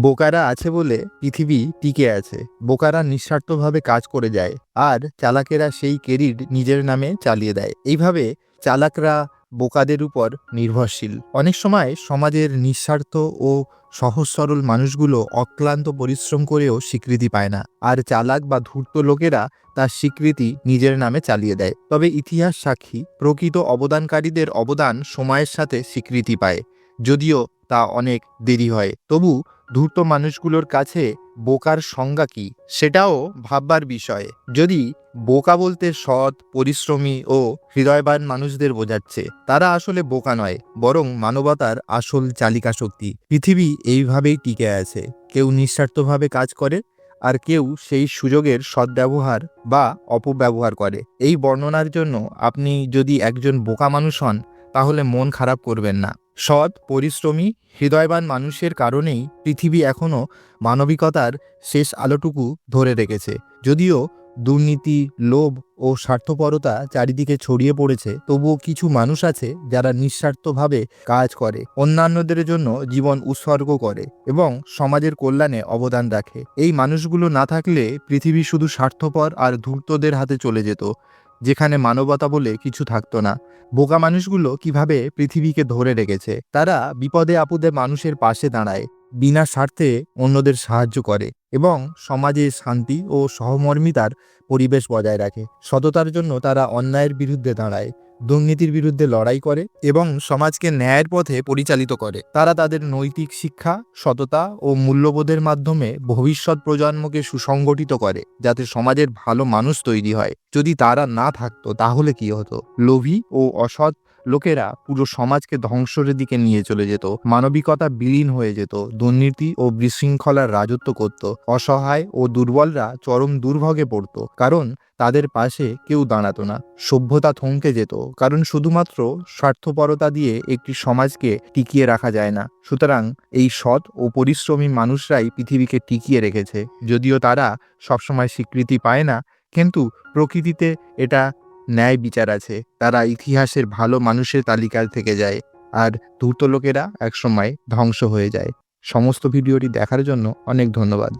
বোকারা আছে বলে পৃথিবী টিকে আছে। বোকারা নিঃস্বার্থভাবে কাজ করে যায়, আর চালাকেরা সেই ক্রেডিট নিজের নামে চালিয়ে দেয়। এইভাবে চালাকরা বোকাদের উপর নির্ভরশীল। অনেক সময় সমাজের নিঃস্বার্থ ও সহজ সরল মানুষগুলো অক্লান্ত পরিশ্রম করেও স্বীকৃতি পায় না, আর চালাক বা ধূর্ত লোকেরা তার স্বীকৃতি নিজের নামে চালিয়ে দেয়। তবে ইতিহাস সাক্ষী, প্রকৃত অবদানকারীদের অবদান সময়ের সাথে স্বীকৃতি পায়, যদিও তা অনেক দেরি হয়। তবু ধূর্ত মানুষগুলোর কাছে বোকার সংজ্ঞা কি, সেটাও ভাববার বিষয়। যদি বোকা বলতে সৎ, পরিশ্রমী ও হৃদয়বান মানুষদের বোঝাচ্ছে, তারা আসলে বোকা নয়, বরং মানবতার আসল চালিকা শক্তি। পৃথিবী এইভাবেই টিকে আছে। কেউ নিঃস্বার্থভাবে কাজ করে, আর কেউ সেই সুযোগের সদ্ব্যবহার বা অপব্যবহার করে। এই বর্ণনার জন্য আপনি যদি একজন বোকা মানুষ হন, তাহলে মন খারাপ করবেন না। সৎ, পরিশ্রমী, হৃদয়বান মানুষের কারণেই পৃথিবী এখনও মানবিকতার শেষ আলোটুকু ধরে রেখেছে। যদিও দুর্নীতি, লোভ ও স্বার্থপরতা চারিদিকে ছড়িয়ে পড়েছে, তবুও কিছু মানুষ আছে যারা নিঃস্বার্থভাবে কাজ করে, অন্যান্যদের জন্য জীবন উৎসর্গ করে এবং সমাজের কল্যাণে অবদান রাখে। এই মানুষগুলো না থাকলে পৃথিবী শুধু স্বার্থপর আর ধূর্তদের হাতে চলে যেত, যেখানে মানবতা বলে কিছু থাকতো না। বোকা মানুষগুলো কিভাবে পৃথিবীকে ধরে রেখেছে? তারা বিপদে আপদে মানুষের পাশে দাঁড়ায়, বিনা স্বার্থে অন্যদের সাহায্য করে এবং সমাজে শান্তি ও সহমর্মিতার পরিবেশ বজায় রাখে। সততার জন্য তারা অন্যায়ের বিরুদ্ধে দাঁড়ায়, দুর্নীতির বিরুদ্ধে লড়াই করে এবং সমাজকে ন্যায়ের পথে পরিচালিত করে। তারা তাদের নৈতিক শিক্ষা, সততা ও মূল্যবোধের মাধ্যমে ভবিষ্যৎ প্রজন্মকে সুসংগঠিত করে, যাতে সমাজের ভালো মানুষ তৈরি হয়। যদি তারা না থাকতো, তাহলে কি হতো? লোভী ও অসৎ লোকেরা পুরো সমাজকে ধ্বংসের দিকে নিয়ে চলে যেত, মানবিকতা বিলীন হয়ে যেত, দুর্নীতি ও বিশৃঙ্খলার রাজত্ব করত, অসহায় ও দুর্বলরা চরম দুর্ভোগে পড়ত, কারণ তাদের পাশে কেউ দাঁড়াতো না। সভ্যতা থমকে যেত, কারণ শুধুমাত্র স্বার্থপরতা দিয়ে একটি সমাজকে টিকিয়ে রাখা যায় না। সুতরাং এই সৎ ও পরিশ্রমী মানুষরাই পৃথিবীকে টিকিয়ে রেখেছে। যদিও তারা সবসময় স্বীকৃতি পায় না, কিন্তু প্রকৃতিতে এটা ন্যায় বিচার আছে। তারা ইতিহাসের ভালো মানুষের তালিকায় থেকে যায়, আর ধূর্ত লোকেরা একসময় ধ্বংস হয়ে যায়। সমস্ত ভিডিওটি দেখার জন্য অনেক ধন্যবাদ।